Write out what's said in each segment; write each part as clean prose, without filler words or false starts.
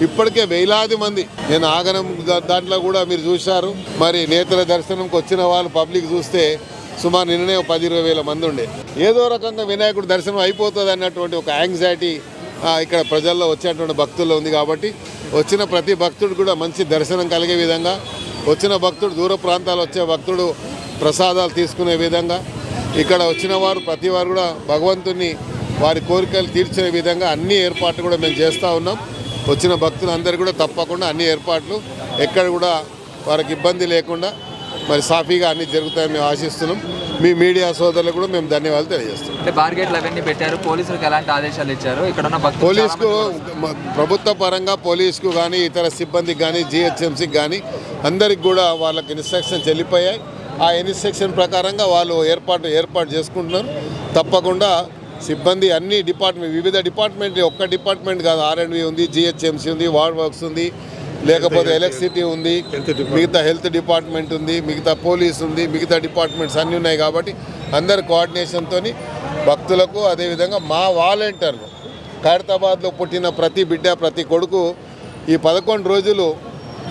ఇప్పటికే వేలాది మంది, నేను ఆగనం దాంట్లో కూడా మీరు చూశారు. మరి నేత్ర దర్శనంకి వచ్చిన వాళ్ళు పబ్లిక్ చూస్తే సుమారు నిన్ననే 10-20 వేల మంది ఉండే. ఏదో రకంగా వినాయకుడి దర్శనం అయిపోతుంది అన్నటువంటి ఒక యాంగ్జైటీ ఇక్కడ ప్రజల్లో వచ్చేటువంటి భక్తుల్లో ఉంది. కాబట్టి వచ్చిన ప్రతి భక్తుడు కూడా మంచి దర్శనం కలిగే విధంగా, వచ్చిన భక్తుడు దూర ప్రాంతాలు వచ్చే భక్తుడు ప్రసాదాలు తీసుకునే విధంగా, ఇక్కడ వచ్చిన వారు ప్రతి వారు కూడా భగవంతుని వారి కోరికలు తీర్చే విధంగా అన్ని ఏర్పాట్లు కూడా మేము చేస్తూ ఉన్నాం. వచ్చిన భక్తులందరూ కూడా తప్పకుండా అన్ని ఏర్పాట్లు ఎక్కడ కూడా వారికి ఇబ్బంది లేకుండా మరి సాఫీగా అన్ని జరుగుతాయని మేము ఆశిస్తున్నాం. మీ మీడియా సోదరులకు కూడా మేము ధన్యవాదాలు తెలియజేస్తున్నాం. అంటే బార్గేట్లు అవన్నీ పెట్టారు, పోలీసులకు ఎలాంటి ఆదేశాలు ఇచ్చారు? ఇక్కడ ఉన్న పోలీసుకు ప్రభుత్వ పరంగా పోలీసుకు కానీ ఇతర సిబ్బందికి కానీ జిహెచ్ఎంసీకి కానీ అందరికి కూడా వాళ్ళకి ఇన్స్ట్రక్షన్ చెల్లిపోయాయి. ఆ ఇన్స్ట్రక్షన్ ప్రకారంగా వాళ్ళు ఏర్పాటు చేసుకుంటున్నారు. తప్పకుండా సిబ్బంది అన్ని డిపార్ట్మెంట్, వివిధ డిపార్ట్మెంట్, ఒక్క డిపార్ట్మెంట్ కాదు, R&B ఉంది, జిహెచ్ఎంసీ ఉంది, వార్డ్ వర్క్స్ ఉంది, లేకపోతే ఎలక్ట్రిసిటీ ఉంది, మిగతా హెల్త్ డిపార్ట్మెంట్ ఉంది, మిగతా పోలీస్ ఉంది, మిగతా డిపార్ట్మెంట్స్ అన్నీ ఉన్నాయి. కాబట్టి అందరి కోఆర్డినేషన్తో భక్తులకు, అదేవిధంగా మా వాలంటీర్లు, ఖైరతాబాద్లో పుట్టిన ప్రతి బిడ్డ, ప్రతి కొడుకు ఈ 11 రోజులు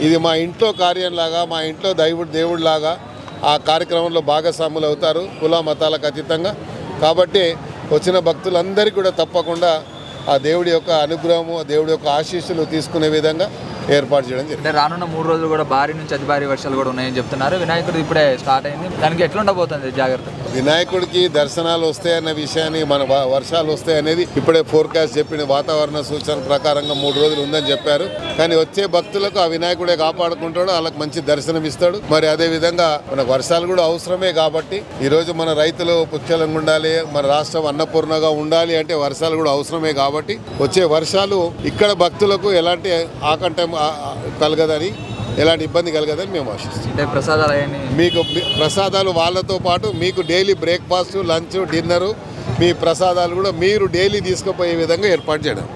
ఇది మా ఇంట్లో కార్యంలాగా, మా ఇంట్లో దేవుడిలాగా ఆ కార్యక్రమంలో భాగస్వాములు అవుతారు, కుల మతాలకు అతీతంగా. కాబట్టి వచ్చిన భక్తులందరికీ కూడా తప్పకుండా ఆ దేవుడి యొక్క అనుగ్రహము, ఆ దేవుడి యొక్క ఆశీస్సులు తీసుకునే విధంగా ఏర్పాటు చేయడం జరిగింది. రానున్న 3 రోజులు కూడా భారీ నుంచి అతి భారీ వర్షాలు కూడా ఉన్నాయని చెప్తున్నారు. వినాయకుడు ఇప్పుడే స్టార్ట్ అయింది, దానికి ఎట్లా ఉండబోతుంది జాగ్రత్త? వినాయకుడికి దర్శనాలు వస్తాయన్న విషయాన్ని, మన వర్షాలు వస్తాయనేది ఇప్పుడే ఫోర్కాస్ట్ చెప్పిన వాతావరణ సూచన ప్రకారంగా 3 రోజులు ఉందని చెప్పారు. కానీ వచ్చే భక్తులకు ఆ వినాయకుడే కాపాడుకుంటాడు, వాళ్ళకి మంచి దర్శనం ఇస్తాడు. మరి అదే విధంగా మనకు వర్షాలు కూడా అవసరమే. కాబట్టి ఈరోజు మన రైతులు పుష్కలంగా ఉండాలి, మన రాష్ట్రం అన్నపూర్ణగా ఉండాలి అంటే వర్షాలు కూడా అవసరమే. కాబట్టి వచ్చే వర్షాలు ఇక్కడ భక్తులకు ఎలాంటి ఆకంఠం కలగదని, ఎలాంటి ఇబ్బంది కలగదని మేము ఆశిస్తాం. మీకు ప్రసాదాలు వాళ్ళతో పాటు మీకు డైలీ బ్రేక్ఫాస్ట్, లంచ్, డిన్నరు, మీ ప్రసాదాలు కూడా మీరు డైలీ తీసుకుపోయే విధంగా ఏర్పాటు చేయడం.